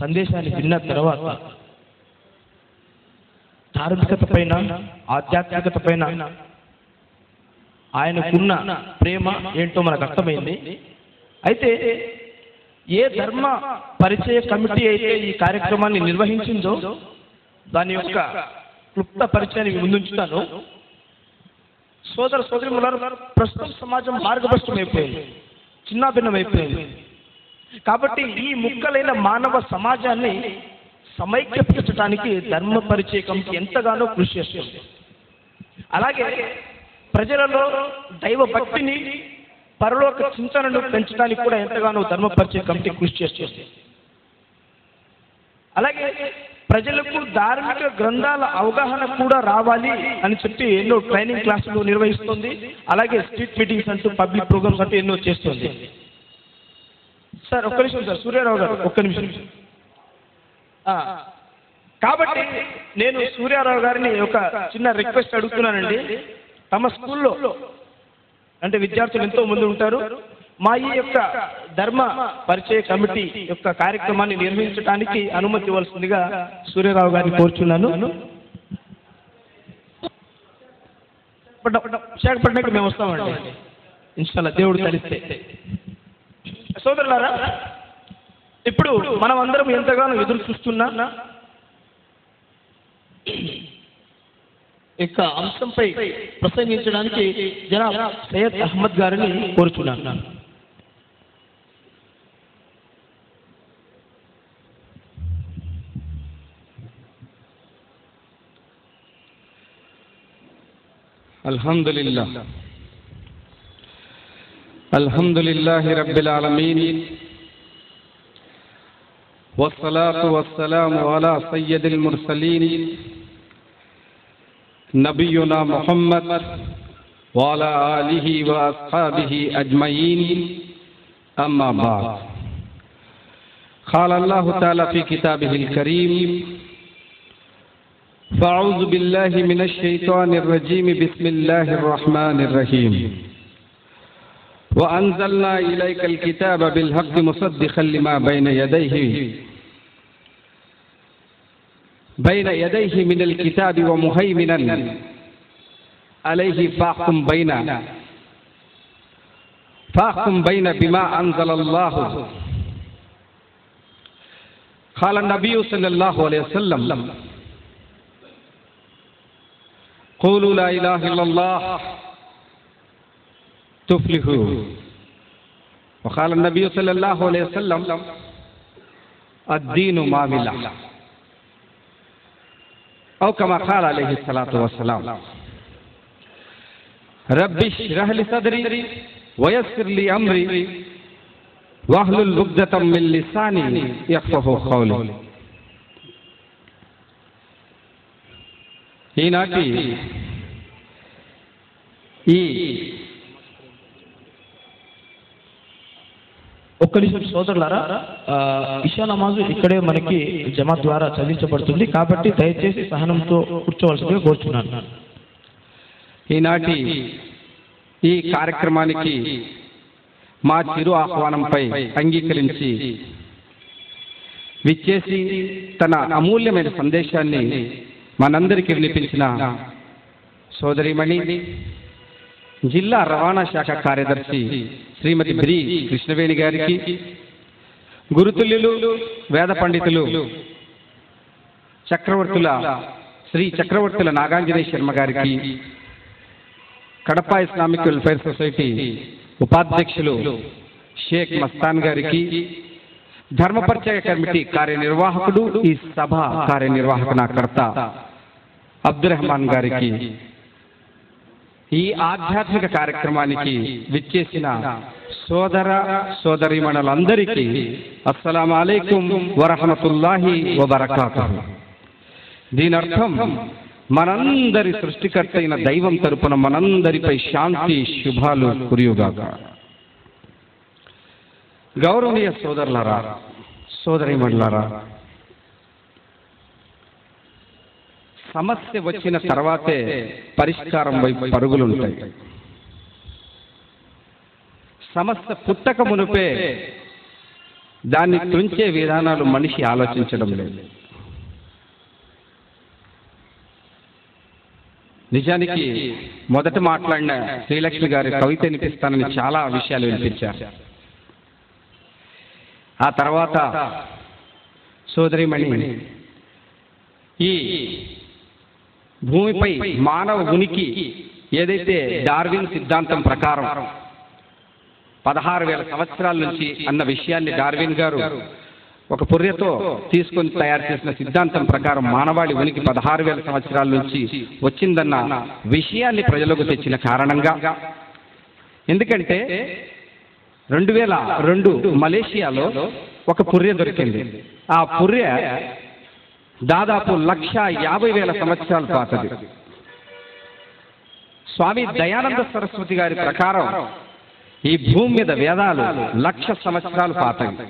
సందేశాన్ని విన్న తర్వాత ధార్మికత పైన, ఆధ్యాత్మికత పైన ఆయనకున్న ప్రేమ ఏంటో మనకు అర్థమైంది. అయితే ఏ ధర్మ పరిచయ కమిటీ అయితే ఈ కార్యక్రమాన్ని నిర్వహించిందో దాని యొక్క క్లుప్త పరిచయాన్ని ముందుంచుతాను. సోదర సోదరిమణులారా, ప్రస్తుతం సమాజం మార్గభ్రష్టమైపోయింది, చిన్నాభిన్నమైపోయింది. కాబట్టి ఈ ముక్కలైన మానవ సమాజాన్ని సమైక్యపరచడానికి ధర్మ పరిచయ కమిటీ ఎంతగానో కృషి చేస్తుంది. అలాగే ప్రజలలో దైవ భక్తిని, పరలోక చింతనను పెంచడానికి కూడా ఎంతగానో ధర్మ పరిచయ కమిటీ కృషి చేస్తుంది. అలాగే ప్రజలకు ధార్మిక గ్రంథాల అవగాహన కూడా రావాలి అని చెప్పి ఎన్నో ట్రైనింగ్ క్లాసులు నిర్వహిస్తుంది. అలాగే స్ట్రీట్ మీటింగ్స్ అంటూ, పబ్లిక్ ప్రోగ్రామ్స్ అంటూ ఎన్నో చేస్తుంది. సార్ ఒక్క నిమిషం సార్, సూర్యారావు గారు ఒక్క నిమిషం. కాబట్టి నేను సూర్యారావు గారిని ఒక చిన్న రిక్వెస్ట్ అడుగుతున్నానండి. తమ స్కూల్లో అంటే విద్యార్థులు ఎంతో మంది ఉంటారు, మా ఈ యొక్క ధర్మ పరిచయ కమిటీ యొక్క కార్యక్రమాన్ని నిర్వహించడానికి అనుమతి ఇవ్వాల్సిందిగా సూర్యారావు గారిని కోరుచున్నాను. విశాఖపట్నంకి మేము వస్తామండి ఇన్షాల్లా, దేవుడు తలిస్తే. సోదరులారా, ఇప్పుడు మనం అందరం ఎంతగానో ఎదురు చూస్తున్నా ఇక అంశంపై ప్రసంగించడానికి జనాబ్ సయ్యద్ అహ్మద్ గారిని కోరుచున్నాను. అల్హమ్దులిల్లాహి రబ్బిల్ ఆలమీన్ వస్సలాతు వస్సలాము అలా సయ్యదిల్ ముర్సలీన్ నబియునా ముహమ్మద్ వఅలా ఆలిహి వ అస్హాబిహి అజ్మయీన్. అమ్మా బాద్. ఖాల అల్లాహు తఆలా ఫీ కితాబిహిల్ కరీం ఫఅఊజు బిల్లాహి మినష్ షైతానిర్ రజీం బిస్మిల్లాహిర్ రహ్మానిర్ రహీం. وأنزلنا إليك الكتاب بالحق مصدقا لما بين يديه من الكتاب ومهيمنا عليه فاحكم بين بما أنزل الله. قال النبي صلى الله عليه وسلم قولوا لا إله إلا الله تفلحوا. وقال النبي صلى الله عليه وسلم الدين معاملة أو كما قال عليه الصلاة والسلام رب اشرح لي صدري ويسر لي أمري واحلل عقدة من لساني يفقهوا قولي. ఈనాటి ఈ ఒక్క నిమిషం సోదరులారా, ఇషా నమాజు ఇక్కడే మనకి జమాత్ ద్వారా చదివించబడుతుంది కాబట్టి దయచేసి సహనంతో కూర్చోవలసిందిగా కోరుచున్నాను. ఈనాటి ఈ కార్యక్రమానికి మా చిరు ఆహ్వానంపై అంగీకరించి విచ్చేసి తన అమూల్యమైన సందేశాన్ని మనందరికీ వినిపించిన సోదరిమణి జిల్లా రవాణా శాఖ కార్యదర్శి శ్రీమతి బ్రి కృష్ణవేణి గారికి, గురుతుల్యులు, వేద పండితులు, శ్రీ చక్రవర్తుల నాగాంజనేయ శర్మ గారికి, కడప ఇస్లామిక్ వెల్ఫేర్ సొసైటీ ఉపాధ్యక్షులు షేక్ మస్తాన్ గారికి, ధర్మపరిచయ కమిటీ కార్యనిర్వాహకుడు, ఈ సభ కార్యనిర్వాహకకర్త అబ్దుల్ రెహమాన్ గారికి, ఈ ఆధ్యాత్మిక కార్యక్రమానికి విచ్చేసిన సోదర సోదరీమణులందరికీ అస్సలాము అలైకుం వరహమతుల్లాహి వబరకాతుహు. దీని అర్థం మనందరి సృష్టికర్త అయిన దైవం తరపున మనందరిపై శాంతి శుభాలు కురియుగాక. గౌరవనీయ సోదరులారా, సోదరీమణులారా, సమస్య వచ్చిన తర్వాతే పరిష్కారం వైపు పరుగులుంటాయి. సమస్య పుట్టక మునుపే దాన్ని తుంచే విధానాలు మనిషి ఆలోచించడం లేదు. నిజానికి మొదట మాట్లాడిన శ్రీలక్ష్మి గారి కవిత వినిపిస్తానని చాలా విషయాలు వినిపించారు. ఆ తర్వాత సోదరిమణి ఈ భూమిపై మానవ ఉనికి ఏదైతే డార్విన్ సిద్ధాంతం ప్రకారం 16,000 సంవత్సరాల నుంచి అన్న విషయాన్ని డార్విన్ గారు ఒక పుర్రెతో తీసుకొని తయారు చేసిన సిద్ధాంతం ప్రకారం మానవాళి ఉనికి 16,000 సంవత్సరాల నుంచి వచ్చిందన్న విషయాన్ని ప్రజలకు తెచ్చిన కారణంగా, ఎందుకంటే 2002 మలేషియాలో ఒక పుర్రె దొరికింది. ఆ పుర్రె దాదాపు 1,50,000 సంవత్సరాల పాతది. స్వామి దయానంద సరస్వతి గారి ప్రకారం ఈ భూమి మీద వేదాలు 1,00,000 సంవత్సరాలు పాతవి.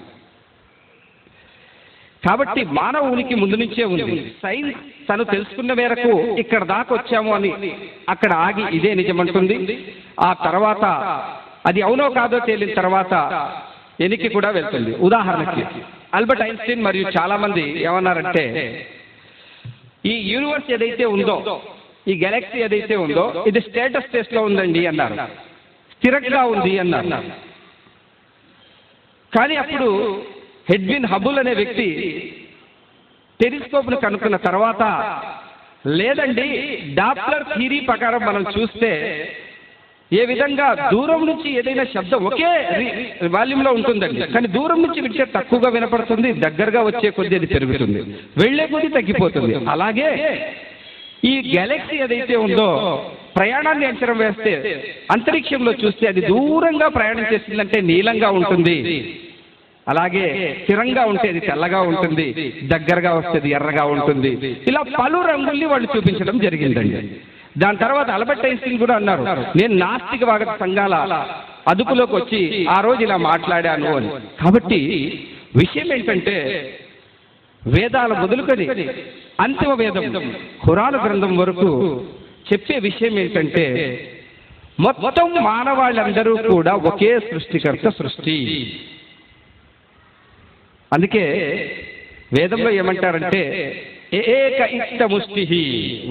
కాబట్టి మానవ ఉనికి ముందు నుంచే ఉంది. సైన్స్ తను తెలుసుకున్న మేరకు ఇక్కడ దాకా వచ్చాము అని అక్కడ ఆగి ఇదే నిజమంటుంది. ఆ తర్వాత అది అవునో కాదో తేలిన తర్వాత ఎనికి కూడా వెళ్తుంది. ఉదాహరణకి ఆల్బర్ట్ ఐన్స్టీన్ మరియు చాలా మంది ఏమన్నారంటే, ఈ యూనివర్స్ ఏదైతే ఉందో, ఈ గెలాక్సీ ఏదైతే ఉందో ఇది స్టేటస్ స్టేట్ లో ఉందండి అన్నారు, స్థిరంగా ఉంది అన్నారు. కానీ అప్పుడు ఎడ్విన్ హబుల్ అనే వ్యక్తి టెలిస్కోప్ ను కనుక్కున్న తర్వాత, లేదండి డాప్లర్ థియరీ ప్రకారం మనం చూస్తే ఏ విధంగా దూరం నుంచి ఏదైనా శబ్దం ఒకే వాల్యూమ్ లో ఉంటుందండి, కానీ దూరం నుంచి వింటే తక్కువగా వినపడుతుంది, దగ్గరగా వచ్చే కొద్దీ అది పెరుగుతుంది, వెళ్లే కొద్దీ తగ్గిపోతుంది. అలాగే ఈ గెలాక్సీ ఏదైతే ఉందో ప్రయాణాన్ని అంచనా వేస్తే అంతరిక్షంలో చూస్తే అది దూరంగా ప్రయాణం చేస్తుందంటే నీలంగా ఉంటుంది, అలాగే స్థిరంగా ఉంటే అది తెల్లగా ఉంటుంది, దగ్గరగా వస్తే ఎర్రగా ఉంటుంది. ఇలా పలు రంగుల్ని వాళ్ళు చూపించడం జరిగిందండి. దాని తర్వాత ఆల్బర్ట్ ఐన్స్టీన్ కూడా అన్నారు, నేను నాస్తికవాద సంఘాల అదుపులోకి వచ్చి ఆ రోజు ఇలా మాట్లాడాను అని. కాబట్టి విషయం ఏంటంటే, వేదాల మొదలుకొని అంతిమ వేదం ఖురాను గ్రంథం వరకు చెప్పే విషయం ఏంటంటే, మొత్తం మానవాళ్ళందరూ కూడా ఒకే సృష్టికర్త సృష్టి. అందుకే వేదంలో ఏమంటారంటే, ఏక ఇష్ట ముష్టి,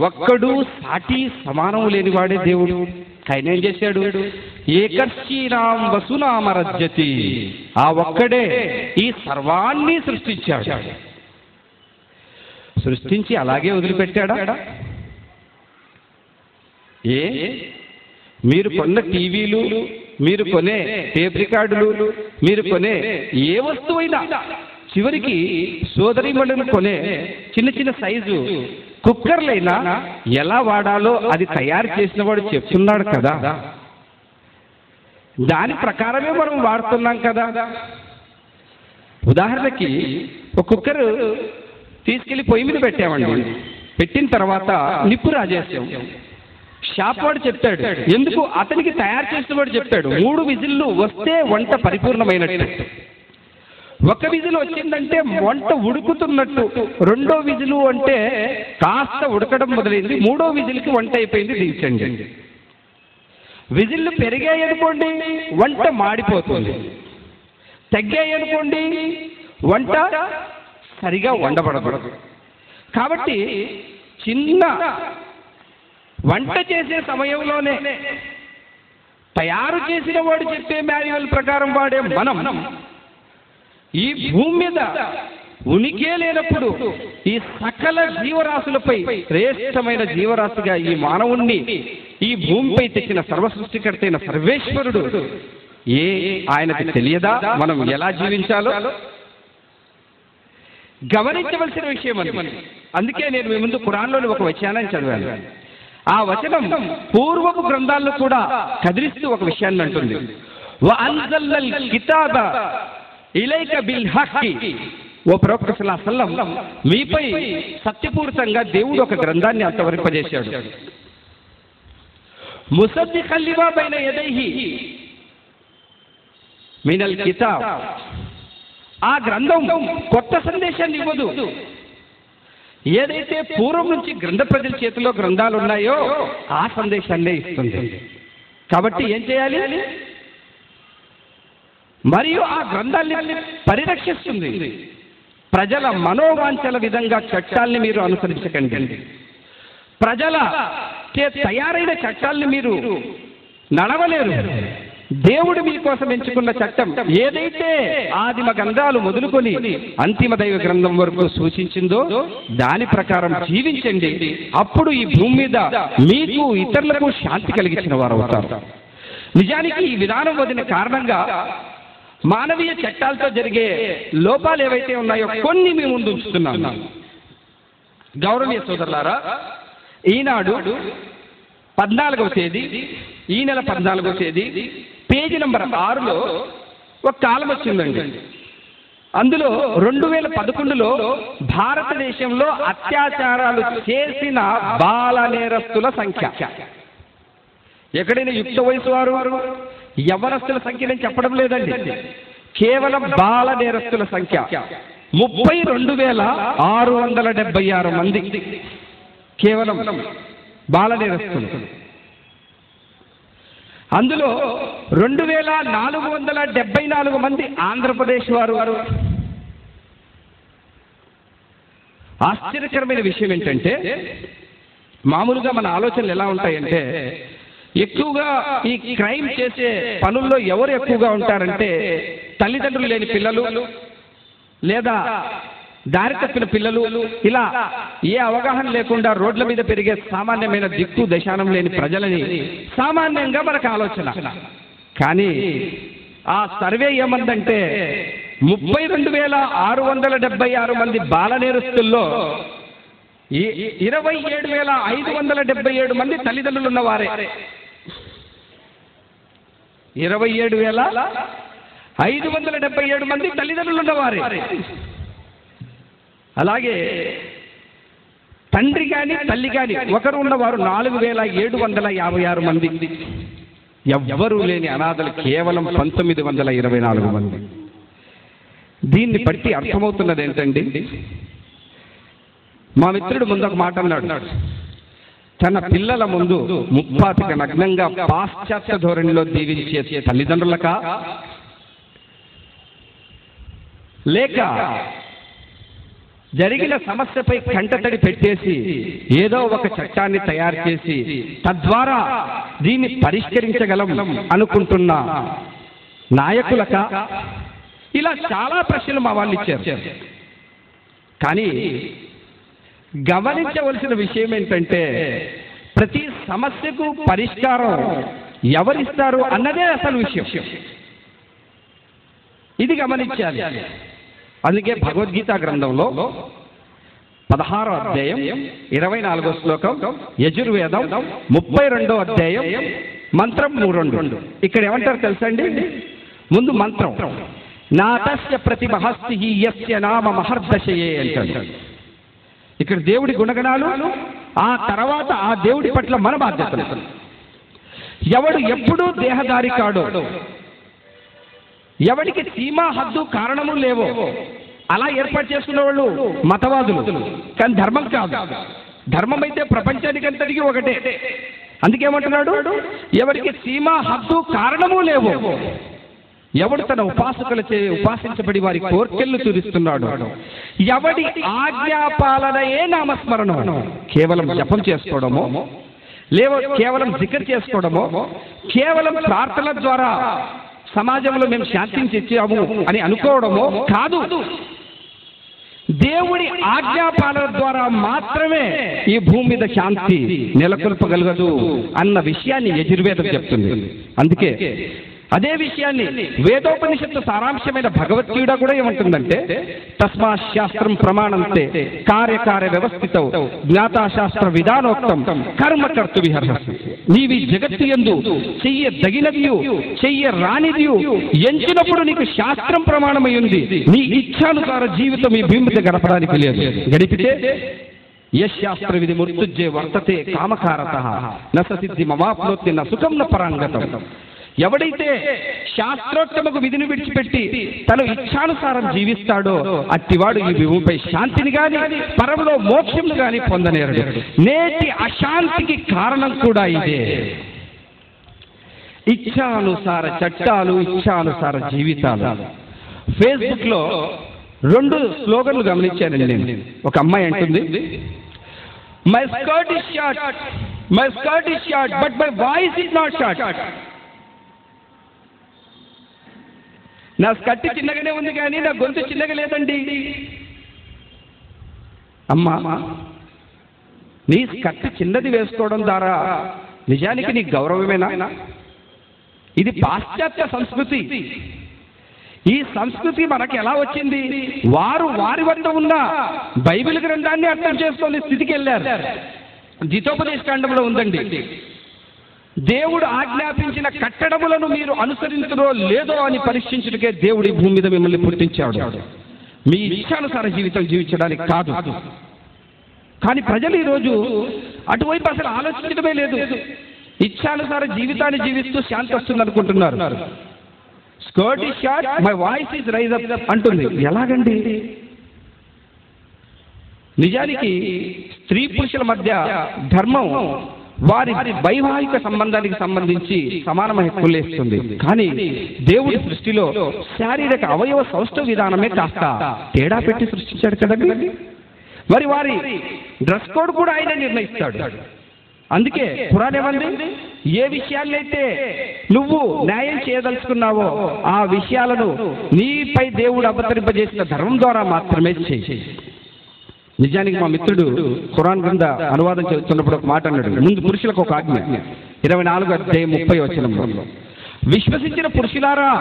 ఒక్కడు సాటి సమానం లేనివాడే దేవుడు. ఆయన ఏం చేశాడు, ఏకర్షీనాం వసునామరజ్యతి, ఆ ఒక్కడే ఈ సర్వాన్ని సృష్టించాడు. సృష్టించి అలాగే వదిలిపెట్టాడా? మీరు కొన్న టీవీలు, మీరు కొనే టేప్ రికార్డులు, మీరు కొనే ఏ వస్తువైనా చివరికి సోదరీమణులు కొనే చిన్న చిన్న సైజు కుక్కర్లైనా ఎలా వాడాలో అది తయారు చేసిన వాడు చెప్తున్నాడు కదా, దాని ప్రకారమే మనం వాడుతున్నాం కదా. ఉదాహరణకి ఒక కుక్కర్ తీసుకెళ్లి పొయ్యి మీద పెట్టామండి, పెట్టిన తర్వాత నిప్పు రాజేసాం. షాప్ వాడు చెప్పాడు, ఎందుకు అతనికి తయారు చేసిన వాడు చెప్పాడు 3 విజిల్లు వస్తే వంట పరిపూర్ణమైనట్టు. ఒక విజిల్ వచ్చిందంటే వంట ఉడుకుతున్నట్టు, 2వ విజిలు అంటే కాస్త ఉడకడం మొదలైంది, 3వ విజిల్కి వంట అయిపోయింది, దించండి. విజిల్లు పెరిగాయి అనుకోండి వంట మాడిపోతుంది, తగ్గాయి అనుకోండి వంట సరిగా వండబడదు. కాబట్టి చిన్న వంట చేసే సమయంలోనే తయారు చేసిన వాడు చెప్పే మాన్యువల్ ప్రకారం వాడే మనం ఈ భూమి మీద ఉనికే లేనప్పుడు ఈ సకల జీవరాశులపై శ్రేష్టమైన జీవరాశిగా ఈ మానవుణ్ణి ఈ భూమిపై తెచ్చిన సర్వసృష్టికర్త అయిన సర్వేశ్వరుడు ఆయనకు తెలియదా మనం ఎలా జీవించాలో? గమనించవలసిన విషయం అని. అందుకే నేను మీ ముందు ఖురాన్లోని ఒక వచనాన్ని చదివాను. ఆ వచనం పూర్వపు గ్రంథాలను కూడా కదిలిస్తూ ఒక విషయాన్ని అంటుంది, వఅన్జల్నల్ కితాబ ఇలైక బిల్ హక్కి. ఓ ప్రవక్త సల్లల్లాహు అలైహి వసల్లం, మీపై సత్యపూరితంగా దేవుడు ఒక గ్రంథాన్ని అంతవరింపజేశాడు. ముసద్దిఖల్ లిమా బైన యదైహి మినల్ కితాబ్. ఆ గ్రంథం కొత్త సందేశాన్ని ఇవ్వదు. ఏదైతే పూర్వం నుంచి గ్రంథ ప్రజల చేతిలో గ్రంథాలు ఉన్నాయో ఆ సందేశాన్నే ఇస్తుంది. కాబట్టి ఏం చేయాలి? మరియు ఆ గ్రంథాన్ని పరిరక్షిస్తుంది. ప్రజల మనోవాంఛల విధంగా చట్టాల్ని మీరు అనుసరించకండి. ప్రజల తయారైన చట్టాల్ని మీరు నడవలేరు. దేవుడు మీకోసం ఎంచుకున్న చట్టం ఏదైతే ఆదిమ గ్రంథాలు మొదలుకొని అంతిమ దైవ గ్రంథం వరకు సూచించిందో దాని ప్రకారం జీవించండి. అప్పుడు ఈ భూమి మీద మీకు ఇతరులకు శాంతి కలిగించిన వారు అవుతారు. నిజానికి ఈ విధానం వదిలిన కారణంగా మానవీయ చట్టాలతో జరిగే లోపాలు ఏవైతే ఉన్నాయో కొన్ని మీ ముందు ఉంచుతున్నాను. గౌరవనీయ సోదరులారా, ఈనాడు 14వ తేదీ, ఈ నెల 14వ తేదీ పేజీ నంబర్ 6లో ఒక కాలం వచ్చిందండి. అందులో 2011లో భారతదేశంలో అత్యాచారాలు చేసిన బాల నేరస్తుల సంఖ్య, ఎక్కడైనా యుక్త వయసు వారు యవ్వనస్తుల సంఖ్య నేను చెప్పడం లేదండి, కేవలం బాల నేరస్తుల సంఖ్య 32,676 మంది కేవలం బాల నేరస్తులు. అందులో 2,474 మంది ఆంధ్రప్రదేశ్ వారు. ఆశ్చర్యకరమైన విషయం ఏంటంటే, మామూలుగా మన ఆలోచనలు ఎలా ఉంటాయంటే, ఎక్కువగా ఈ క్రైమ్ చేసే పనుల్లో ఎవరు ఎక్కువగా ఉంటారంటే తల్లిదండ్రులు లేని పిల్లలు, లేదా దారి తప్పిన పిల్లలు, ఇలా ఏ అవగాహన లేకుండా రోడ్ల మీద పెరిగే సామాన్యమైన దిక్కు దశానం లేని ప్రజలని సామాన్యంగా మనకు ఆలోచన. కానీ ఆ సర్వే ఏమందంటే 32,676 మంది బాల నేరస్తుల్లో 27,577 మంది తల్లిదండ్రులు ఉన్నవారే. 27,577 మంది తల్లిదండ్రులు ఉన్నవారే. అలాగే తండ్రి కానీ తల్లి కానీ ఒకరు ఉన్నవారు 4,756 మంది. ఎవ్వరూ లేని అనాథలు కేవలం 1,924 మంది. దీన్ని బట్టి అర్థమవుతున్నది ఏంటండి, మా మిత్రుడు ముందు ఒక మాట అన్నాడు, తన పిల్లల ముందు ముప్పాతిక నగ్నంగా పాశ్చాత్య ధోరణిలో దీవించే తల్లిదండ్రులకా, లేక జరిగిన సమస్యపై కంటతడి పెట్టేసి ఏదో ఒక చట్టాన్ని తయారు చేసి తద్వారా దీన్ని పరిష్కరించగలం అనుకుంటున్న నాయకులక? ఇలా చాలా ప్రశ్నలు మా వాళ్ళు ఇచ్చారు. కానీ గమనించవలసిన విషయం ఏంటంటే, ప్రతి సమస్యకు పరిష్కారం ఎవరిస్తారు అన్నదే అసలు విషయం. ఇది గమనించాలి. అందుకే భగవద్గీత గ్రంథంలో 16వ అధ్యాయం 24వ శ్లోకం, యజుర్వేదం 32వ అధ్యాయం మంత్రం 3:2 ఇక్కడ ఏమంటారు తెలుసా అండి? ముందు మంత్రం, నాతస్య ప్రతిమహస్తి యస్య నామ మహర్దశయే అంటాడు. ఇక్కడ దేవుడి గుణగణాలు, ఆ తర్వాత ఆ దేవుడి పట్ల మన బాధ్యతలు. ఎవడు ఎప్పుడూ దేహదారి కాడో, ఎవడికి సీమా హద్దు కారణము లేవో అలా ఏర్పాటు చేసుకున్న వాళ్ళు మతవాదులు. కానీ ధర్మం కాదు. ధర్మం అయితే ప్రపంచానికి అంతటికీ ఒకటే. అందుకేమంటున్నాడు, ఎవరికి సీమా హద్దు కారణము లేవో, ఎవడు తన ఉపాసకులచే ఉపాసించబడి వారి కోర్కెళ్లు తీరుస్తున్నాడు, ఎవడి ఆజ్ఞాపాలనయే నామస్మరణం, కేవలం జపం చేసుకోవడమో, లేవో కేవలం జికర్ చేసుకోవడమో, కేవలం ప్రార్థన ద్వారా సమాజంలో మేము శాంతించి ఇచ్చాము అని అనుకోవడమో కాదు. దేవుడి ఆజ్ఞాపాలన ద్వారా మాత్రమే ఈ భూమి మీద శాంతి నెలకొల్పగలగదు అన్న విషయాన్ని యజుర్వేదం చెప్తుంది. అందుకే అదే విషయాన్ని వేదోపనిషత్తు సారాంశమైన భగవద్గీత కూడా ఏమంటుందంటే, తస్మాత్ శాస్త్రం ప్రమాణంతే కార్యకార్య వ్యవస్థితం జ్ఞాతాశాస్త్ర విధానోక్తం కర్మ కర్తువిహర్హసి. నీవి జగత్తు యందు చెయ్యదగినదియు చెయ్యరానిదియు ఎంచినప్పుడు నీకు శాస్త్రం ప్రమాణమై ఉంది. నీ ఇచ్ఛానుసార జీవితం ఈ భూమి మీద గడపడానికి లేదు. గడిపితే యశాస్త్ర విధి మృత్యుజ్జే వర్తతే కామకారతః న సిద్ధి మమాప్నోతి న సుఖం న పరాంగతం. ఎవడైతే శాస్త్రోత్తమకు విధిని విడిచిపెట్టి తను ఇచ్ఛానుసారం జీవిస్తాడో అట్టివాడు ఈ భూమిపై శాంతిని గాని పరంలో మోక్షంను గాని పొందనేరడు. నేటి అశాంతికి కారణం కూడా ఇదే. ఇచ్ఛానుసార చట్టాలు, ఇచ్ఛానుసార జీవితాలు. ఫేస్బుక్ లో 2 స్లోగన్లు గమనించానండి నేను. ఒక అమ్మాయి అంటుంది, my skirt is short but my voice is not short. నా స్కర్ట్ చిన్నగానే ఉంది కానీ నా గొంతు చిన్నగా లేదండి. అమ్మా, నీ స్కర్ట్ చిన్నది వేసుకోవడం ద్వారా నిజానికి నీ గౌరవమేనా? ఇది పాశ్చాత్య సంస్కృతి. ఈ సంస్కృతి మనకి ఎలా వచ్చింది? వారు వారి వద్ద ఉన్న బైబిల్ గ్రంథాన్ని అర్థం చేసుకునే స్థితికి వెళ్ళారు. ద్వితోపదేశకాండంలో ఉందండి, దేవుడు ఆజ్ఞాపించిన కట్టడములను మీరు అనుసరించడో లేదో అని పరీక్షించుటకే దేవుడి భూమి మీద మిమ్మల్ని పుట్టించాడు, మీ ఇచ్ఛానుసార జీవితం జీవించడానికి కాదు. కానీ ప్రజలు ఈరోజు అటువైపు అసలు ఆలోచించడమే లేదు. ఇచ్ఛానుసార జీవితాన్ని జీవిస్తూ శాంతి వస్తుంది అనుకుంటున్నారు. Skirt is short, my voice is rise up అంటుంది. ఎలాగండి? నిజానికి స్త్రీ పురుషుల మధ్య ధర్మం వారి వైవాహిక సంబంధానికి సంబంధించి సమానమైన హక్కులేస్తుంది. కానీ దేవుడి సృష్టిలో శారీరక అవయవ సౌష్ఠవ విధానమే కాస్త తేడా పెట్టి సృష్టించాడు కదండి. మరి వారి డ్రెస్ కోడ్ కూడా ఆయన నిర్ణయిస్తాడు. అందుకే ఖురాన్ ఏమంది? ఏ విషయాలైతే నువ్వు న్యాయం చేయదలుచుకున్నావో ఆ విషయాలను నీపై దేవుడు అవతరింపజేసిన ధర్మం ద్వారా మాత్రమే చేయి. నిజానికి మా మిత్రుడు ఖురాన్ గ్రంథ అనువాదం చదువుతున్నప్పుడు ఒక మాట అన్నాడు. ముందు పురుషులకు ఒక ఆజ్ఞ, 24 అధ్యాయం 30 వచనంలో, విశ్వసించిన పురుషులారా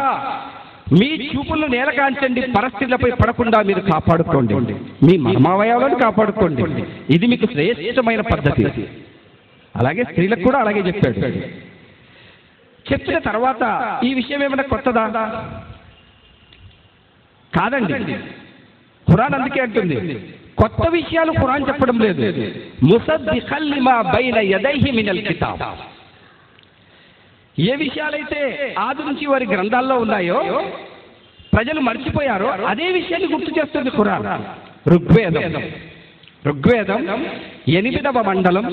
మీ చూపులను నేలకాంచండి, పరస్త్రీలపై పడకుండా మీరు కాపాడుకోండి, మీ మర్మావయవాలను కాపాడుకోండి, ఇది మీకు శ్రేష్టమైన పద్ధతి. అలాగే స్త్రీలకు కూడా అలాగే చెప్పాడు. చెప్పిన తర్వాత ఈ విషయం ఏమైనా కొత్తదా? కాదండి. ఖురాన్ అందుకే అంటుంది, కొత్త విషయాలు ఖురాన్ చెప్పడం లేదు. ముసద్దిఖల్ లిమా బైన యదైహి మినల్ కితాబ్. ఏ విషయాలైతే ఆది నుంచి వారి గ్రంథాల్లో ఉన్నాయో ప్రజలు మర్చిపోయారో అదే విషయాన్ని గుర్తు చేస్తుంది ఖురాన్. ఋగ్వేదం 8వ మండలం,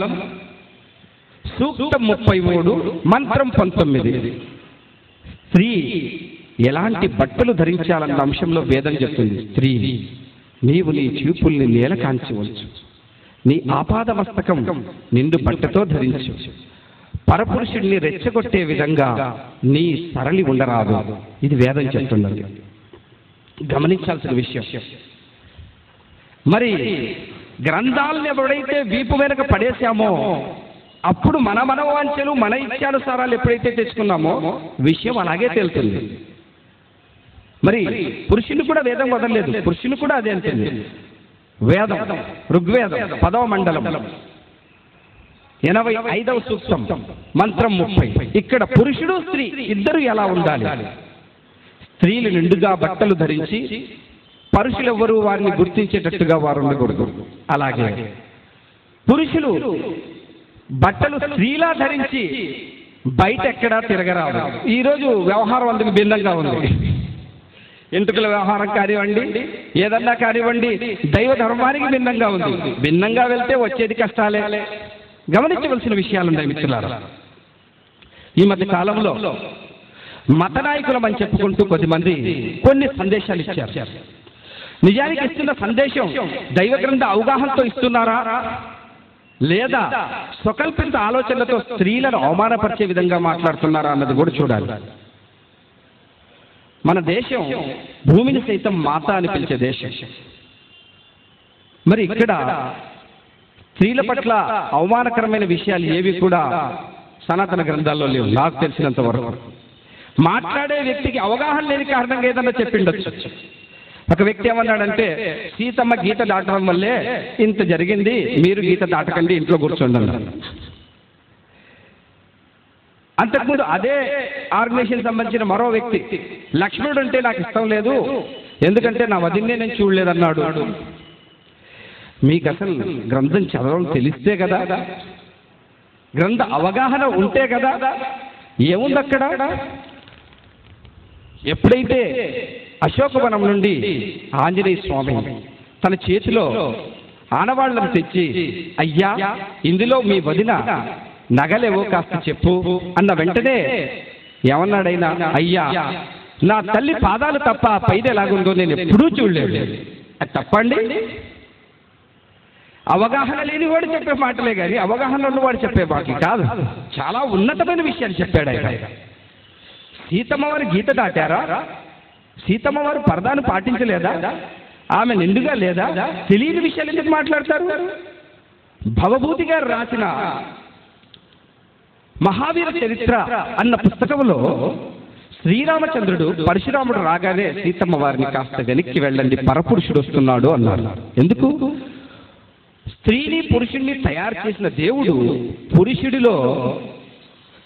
సూక్తం 33, మంత్రం 19. స్త్రీ ఎలాంటి బట్టలు ధరించాలన్న అంశంలో వేదం చెప్తుంది. స్త్రీ, నీవు నీ చూపుల్ని నేల కాంచవచ్చు, నీ ఆపాద మస్తకం నిండు బట్టతో ధరించు, పరపురుషుడిని రెచ్చగొట్టే విధంగా నీ సరళి ఉండరాదు. ఇది వేదం చెప్తున్నది. గమనించాల్సిన విషయం. మరి గ్రంథాలను ఎవడైతే వీపు వెనక పడేశామో అప్పుడు మన మనవాంఛలు మన ఇచ్ఛానుసారాలు ఎప్పుడైతే తెచ్చుకున్నామో విషయం అలాగే తేలుతుంది. మరి పురుషుని కూడా వేదం వదలలేదు, పురుషుని కూడా అదే అంటుంది. వేదం ఋగ్వేదం 10వ మండలం 85వ సూక్తం, మంత్రం 30. ఇక్కడ పురుషుడు స్త్రీ ఇద్దరు ఎలా ఉండాలి? స్త్రీలు నిండుగా బట్టలు ధరించి పురుషులెవ్వరూ వారిని గుర్తించేటట్టుగా వారు ఉండకూడదు. అలాగే పురుషులు బట్టలు స్త్రీలా ధరించి బయట ఎక్కడా తిరగరాదు. ఈరోజు వ్యవహారం అందుకు భిన్నంగా ఉంది. ఎంటుకల వ్యవహారం కానివ్వండి, ఏదన్నా కానివ్వండి, దైవ ధర్మానికి భిన్నంగా ఉంది. భిన్నంగా వెళ్తే వచ్చేది కష్టాలే. గమనించవలసిన విషయాలు ఉన్నాయి మిత్రులారా. ఈ మధ్య కాలంలో మత నాయకులమని చెప్పుకుంటూ కొద్దిమంది కొన్ని సందేశాలు ఇచ్చారు. నిజానికి ఇస్తున్న సందేశం దైవ గ్రంథ అవగాహనతో ఇస్తున్నారా లేదా స్వకల్పిత ఆలోచనలతో స్త్రీలను అవమానపరిచే విధంగా మాట్లాడుతున్నారా అన్నది కూడా చూడాలి. మన దేశం భూమిని సైతం మాత అని పిలిచే దేశం. మరి ఇక్కడ స్త్రీల పట్ల అవమానకరమైన విషయాలు ఏవి కూడా సనాతన గ్రంథాల్లో లేవు నాకు తెలిసినంత వరకు. మాట్లాడే వ్యక్తికి అవగాహన లేని కారణంగా ఏదన్నా చెప్పిండొచ్చు. ఒక వ్యక్తి ఏమన్నాడంటే, సీతమ్మ గీత దాటడం వల్లే ఇంత జరిగింది, మీరు గీత దాటకండి, ఇంట్లో కూర్చోండి అన్నారు. అంతకుముందు అదే ఆర్గనైజేషన్ సంబంధించిన మరో వ్యక్తి, లక్ష్మణుడు అంటే నాకు ఇష్టం లేదు, ఎందుకంటే నా వదిన్నే నేను చూడలేదన్నాడు. మీకు అసలు గ్రంథం చదవడం తెలిస్తే కదా, గ్రంథ అవగాహన ఉంటే కదా. ఏముంది అక్కడ? ఎప్పుడైతే అశోకవనం నుండి ఆంజనేయ స్వామి తన చేతిలో ఆనవాళ్లను తెచ్చి, అయ్యా ఇందులో మీ వదిన నగలేవో కాస్త చెప్పు అన్న వెంటనే ఏమన్నాడైనా, అయ్యా నా తల్లి పాదాలు తప్ప పైది ఎలాగుందో నేను ఎప్పుడూ చూడలేదు. అది తప్పండి? అవగాహన లేనివాడు చెప్పే మాటలే కానీ అవగాహన ఉన్నవాడు చెప్పే మాటలు కాదు. చాలా ఉన్నతమైన విషయాలు చెప్పాడు ఆయన. సీతమ్మ వారు గీత దాటారా? సీతమ్మ వారు పరదాను పాటించలేదా? ఆమె నిండుగా లేదా? తెలియని విషయాలు ఎందుకు మాట్లాడతారు? భవభూతి గారు రాసిన మహావీర చరిత్ర అన్న పుస్తకంలో శ్రీరామచంద్రుడు పరశురాముడు రాగానే సీతమ్మ వారిని కాస్త వెనక్కి వెళ్ళండి, పరపురుషుడు వస్తున్నాడు అన్నారు. ఎందుకు? స్త్రీని పురుషుణ్ణి తయారు చేసిన దేవుడు పురుషుడిలో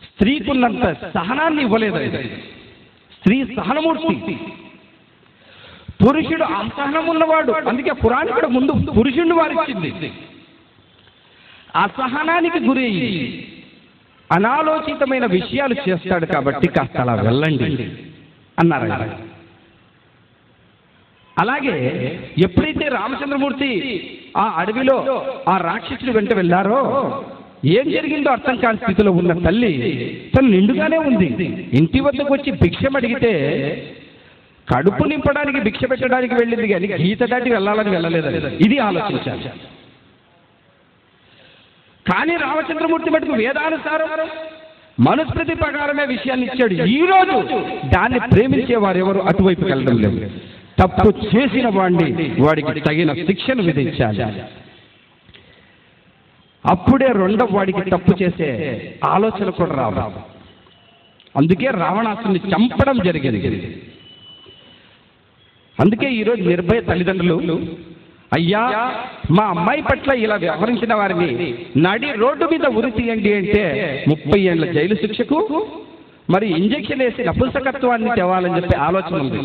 స్త్రీకున్నంత సహనాన్ని ఇవ్వలేదు. స్త్రీ సహనమూర్తి, పురుషుడు అసహనం ఉన్నవాడు. అందుకే ఖురాన్ కూడా ముందు పురుషుణ్ణి వారిచ్చింది. అసహనానికి గురి అనాలోచితమైన విషయాలు చేస్తాడు కాబట్టి కాస్త అలా వెళ్ళండి అన్నారు. అలాగే ఎప్పుడైతే రామచంద్రమూర్తి ఆ అడవిలో ఆ రాక్షసుడు వెంట వెళ్ళారో ఏం జరిగిందో అర్థం కాని స్థితిలో ఉన్న తల్లి తను నిండుగానే ఉంది. ఇంటి వద్దకు వచ్చి భిక్షం అడిగితే కడుపు నింపడానికి భిక్ష పెట్టడానికి వెళ్ళింది కానీ గీత దాటి వెళ్ళాలని వెళ్ళలేదు. ఇది ఆలోచించాలి. కానీ రామచంద్రమూర్తి మటుకు వేదానుసారం మనుస్మృతి ప్రకారమే విషయాన్ని ఇచ్చాడు. ఈ రోజు దాన్ని ప్రేమించే వారెవరు అటువైపు వెళ్ళడం లేదు. తప్పు చేసిన వాడికి తగిన శిక్షను విధించాలి. అప్పుడే రెండవ వాడికి తప్పు చేసే ఆలోచన కూడా రావాలి. అందుకే రావణాసుని చంపడం జరిగింది. అందుకే ఈరోజు నిర్భయ తల్లిదండ్రులు, అయ్యా మా అమ్మాయి పట్ల ఇలా వ్యవహరించిన వారిని నడి రోడ్డు మీద ఉరి తీయండి అంటే 30 ఏళ్ల జైలు శిక్షకు మరి ఇంజక్షన్ వేసి నపుంసకత్వాన్ని తేవాలని చెప్పి ఆలోచన ఉంది.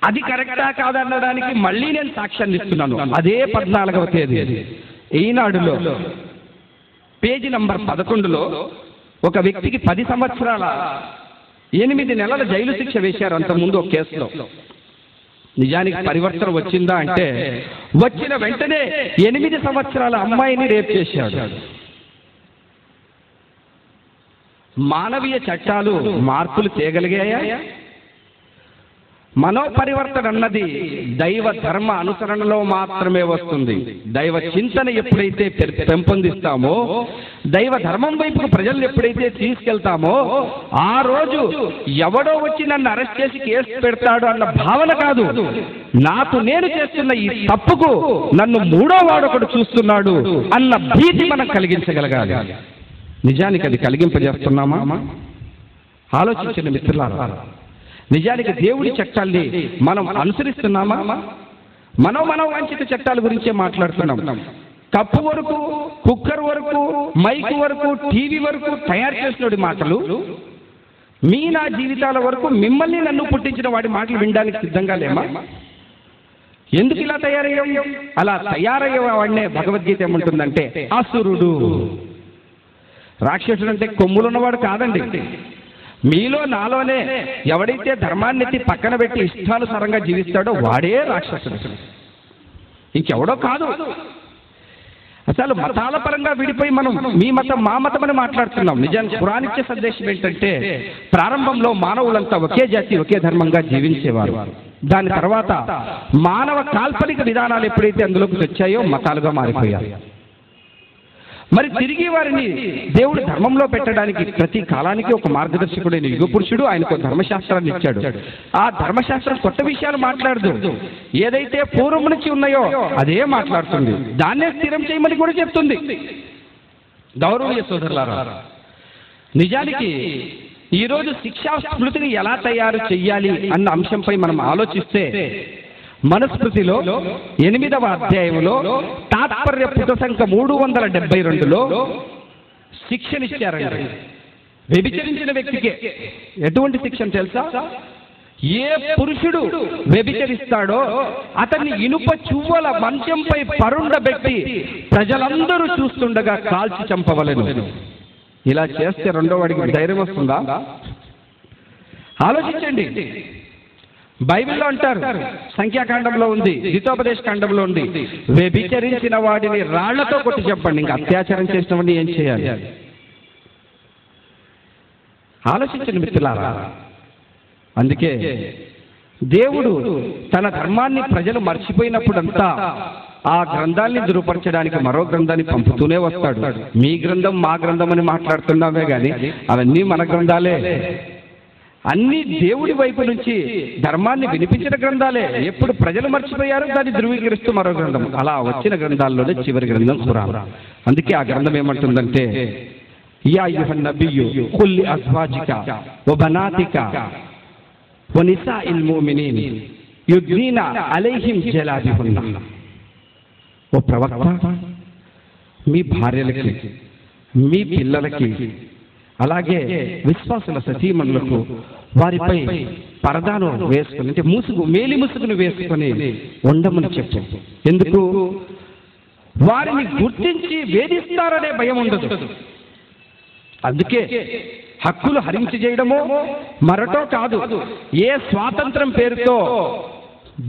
అది కరెక్టా కాదనడానికి మళ్ళీ నేను సాక్ష్యాన్ని ఇస్తున్నాను. అదే 14వ తేదీ ఈనాడులో పేజీ నంబర్ 11లో ఒక వ్యక్తికి 10 సంవత్సరాల 8 నెలల జైలు శిక్ష వేశారు అంతకుముందు ఒక కేసులో. నిజానికి పరివర్తన వచ్చిందా అంటే వచ్చిన వెంటనే 8 సంవత్సరాల అమ్మాయిని రేప్ చేశాడు. మానవీయ చట్టాలు మార్పులు చేయగలిగాయా? మనోపరివర్తన అన్నది దైవ ధర్మ అనుసరణలో మాత్రమే వస్తుంది. దైవ చింతన ఎప్పుడైతే పెంపొందిస్తామో, దైవ ధర్మం వైపుకు ప్రజలను ఎప్పుడైతే తీసుకెళ్తామో ఆ రోజు ఎవడో వచ్చి నన్ను అరెస్ట్ చేసి కేసు పెడతాడు అన్న భావన కాదు, నాకు నేను చేస్తున్న ఈ తప్పుకు నన్ను మూడో వాడొకడు చూస్తున్నాడు అన్న భీతి మనం కలిగించగలగాలి. నిజానికి అది కలిగింపజేస్తున్నామా? ఆలోచించండి మిత్రులారా. నిజానికి దేవుడి చట్టాల్ని మనం అనుసరిస్తున్నామా? మనం వాంఛిత చట్టాల గురించే మాట్లాడుతున్నాం. కప్పు వరకు, కుక్కర్ వరకు, మైక్ వరకు, టీవీ వరకు తయారు చేసిన మాటలు, నా జీవితాల వరకు మిమ్మల్ని నన్ను పుట్టించిన వాడి మాటలు వినడానికి సిద్ధంగా లేమా? ఎందుకు ఇలా తయారయ్యాం? అలా తయారయ్యే వాడినే భగవద్గీత ఏమంటుందంటే అసురుడు. రాక్షసుడు అంటే కొమ్ములున్నవాడు కాదండి. మీలో నాలోనే ఎవడైతే ధర్మాన్ని ఎత్తి పక్కన పెట్టి ఇష్టానుసారంగా జీవిస్తాడో వాడే రాక్షసుడు, ఇంకెవడో కాదు. అసలు మతాల పరంగా విడిపోయి మనం మీ మతం మా మతం అని మాట్లాడుతున్నాం. నిజానికి ఖురాన్ ఇచ్చే సందేశం ఏంటంటే ప్రారంభంలో మానవులంతా ఒకే జాతి ఒకే ధర్మంగా జీవించేవారు. దాని తర్వాత మానవ కాల్పనిక విధానాలు ఎప్పుడైతే అందులోకి వచ్చాయో మతాలుగా మారిపోయారు. మరి తిరిగి వారిని దేవుడు ధర్మంలో పెట్టడానికి ప్రతి కాలానికి ఒక మార్గదర్శకుడైన యుగ పురుషుడు ఆయనకు ధర్మశాస్త్రాన్ని ఇచ్చాడు. ఆ ధర్మశాస్త్రం కొత్త విషయాలు మాట్లాడదు. ఏదైతే పూర్వం నుంచి ఉన్నాయో అదే మాట్లాడుతుంది. దాన్నే స్థిరం చేయమని కూడా చెప్తుంది. గౌరవనీయ సోదరులారా, నిజానికి ఈరోజు శిక్షా స్మృతిని ఎలా తయారు చెయ్యాలి అన్న అంశంపై మనం ఆలోచిస్తే మనుస్మృతిలో 8వ అధ్యాయంలో తాత్పర్య పుట సంఖ్య 372లో శిక్షనిచ్చారండి. వ్యభిచరించిన వ్యక్తికి ఎటువంటి శిక్షణ తెలుసా? ఏ పురుషుడు వ్యభిచరిస్తాడో అతన్ని ఇనుప చువ్వల మంచంపై పరుండబెట్టి ప్రజలందరూ చూస్తుండగా కాల్చి చంపవలెను. ఇలా చేస్తే రెండో వాడికి ధైర్యం వస్తుందా? ఆలోచించండి. బైబిల్లో అంటారు, సంఖ్యాకాండంలో ఉంది, హితోపదేశ కాండంలో ఉంది, వ్యభిచరించిన వాడిని రాళ్లతో కొట్టి చెప్పండి. ఇంకా అత్యాచారం చేసిన వాడిని ఏం చేయాలి? ఆలోచించండి మిత్రులారా. అందుకే దేవుడు తన ధర్మాన్ని ప్రజలు మర్చిపోయినప్పుడంతా ఆ గ్రంథాన్ని ధృవపరచడానికి మరో గ్రంథాన్ని పంపుతూనే వస్తాడు. మీ గ్రంథం మా గ్రంథం అని మాట్లాడుతున్నామే కానీ అవన్నీ మన గ్రంథాలే. అన్ని దేవుడి వైపు నుంచి ధర్మాన్ని వినిపించిన గ్రంథాలే. ఎప్పుడు ప్రజలు మర్చిపోయారు దాన్ని ధృవీకరిస్తూ మరో గ్రంథం. అలా వచ్చిన గ్రంథాల్లోనే చివరి గ్రంథం ఖురాన్. అందుకే ఆ గ్రంథం ఏమంటుందంటే, యా అయ్యుహన్ నబియ్యు ఖుల్ లి అజ్వాజిక వ బనాతిక వ నిసాఇల్ ముమినీన్ యుద్నీన అలైహిం జలాబిహున్న. ఓ ప్రవక్త, మీ భార్యలకి, మీ పిల్లలకి, అలాగే విశ్వాసుల సతీమణులకు వారిపై పరదాను వేసుకుని, అంటే మేలి ముసుగును వేసుకొని ఉండమని చెప్పు. ఎందుకు? వారిని గుర్తించి వేధిస్తారనే భయం ఉండదు. అందుకే హక్కులు హరించి చేయడమో మరటో కాదు. ఏ స్వాతంత్రం పేరుతో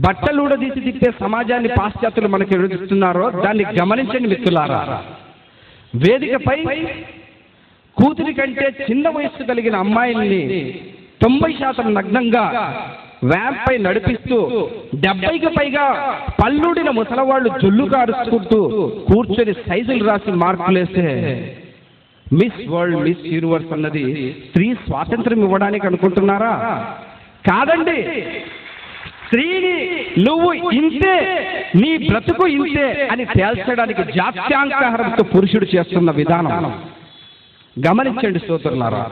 బట్టలూడదీసి తిప్పే సమాజాన్ని పాశ్చాత్యులు మనకు ఎదురుస్తున్నారో దాన్ని గమనించండి మిత్రులారా. వేదికపై కూతురి కంటే చిన్న వయస్సు కలిగిన అమ్మాయిల్ని 90% నగ్నంగా వ్యాంప్ పై నడిపిస్తూ 70కి పైగా పల్లుడిన ముసలవాళ్లు జొల్లు కారుచుకుంటూ కూర్చొని సైజులు రాసి మార్కులేసే మిస్ వరల్డ్, మిస్ యూనివర్స్ అన్నది స్త్రీ స్వాతంత్రం ఇవ్వడానికి అనుకుంటున్నారా? కాదండి. స్త్రీని నువ్వు ఇంతే, నీ బ్రతుకు ఇంతే అని తేల్చడానికి జాత్యాంకహరంతో పురుషుడు చేస్తున్న విధానం గమనించండి సోదరులారా.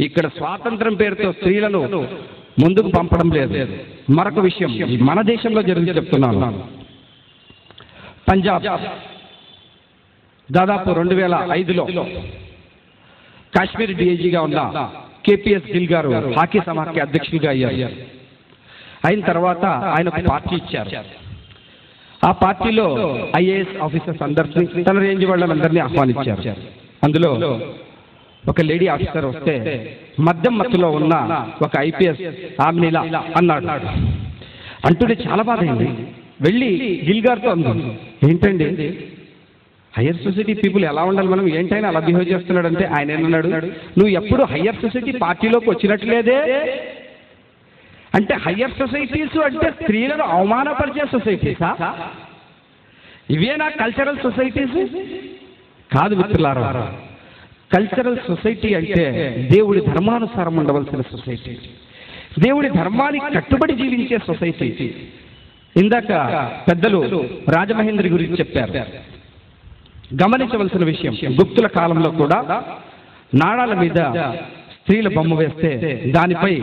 ఇక్కడ స్వాతంత్రం పేరుతో స్త్రీలను ముందుకు పంపడం లేదు. మరొక విషయం మన దేశంలో జరిగి చెప్తున్నాను. పంజాబ్ దాదాపు 2005లో కాశ్మీర్ డిఐజీగా ఉన్న కేపీఎస్ గిల్ గారు హాకీ సమాఖ్య అధ్యక్షులుగా అయ్యారు. అయిన తర్వాత ఆయన ఒక పార్టీ ఇచ్చారు. ఆ పార్టీలో ఐఏఎస్ ఆఫీసర్స్ అందరినీ, తన రేంజ్ వాళ్ళందరినీ ఆహ్వానించారు. అందులో ఒక లేడీ ఆఫీసర్ వస్తే మద్యం మత్తులో ఉన్న ఒక ఐపీఎస్ ఆమ్నీలా అన్నాడు. అంటూనే చాలా బాధ అయింది. వెళ్ళి గిల్ గారితో అంది, ఏంటండి హయ్యర్ సొసైటీ పీపుల్ ఎలా ఉండాలి, మనం ఏంటైనా అలా బిహేవ్ చేస్తున్నాడంటే ఆయన ఏమన్నాడు, నువ్వు ఎప్పుడు హయ్యర్ సొసైటీ పార్టీలోకి వచ్చినట్లేదే. అంటే హయ్యర్ సొసైటీస్ అంటే స్త్రీలను అవమానపరిచే సొసైటీసా? ఇవేనా కల్చరల్ సొసైటీస్? కాదు మిత్రులారా. కల్చరల్ సొసైటీ అంటే దేవుడి ధర్మానుసారం ఉండవలసిన సొసైటీ, దేవుడి ధర్మానికి కట్టుబడి జీవించే సొసైటీ. ఇందాక పెద్దలు రాజమహేంద్రి గురించి చెప్పారు. గమనించవలసిన విషయం, గుప్తుల కాలంలో కూడా నాడాల మీద స్త్రీల బొమ్మ వేస్తే దానిపై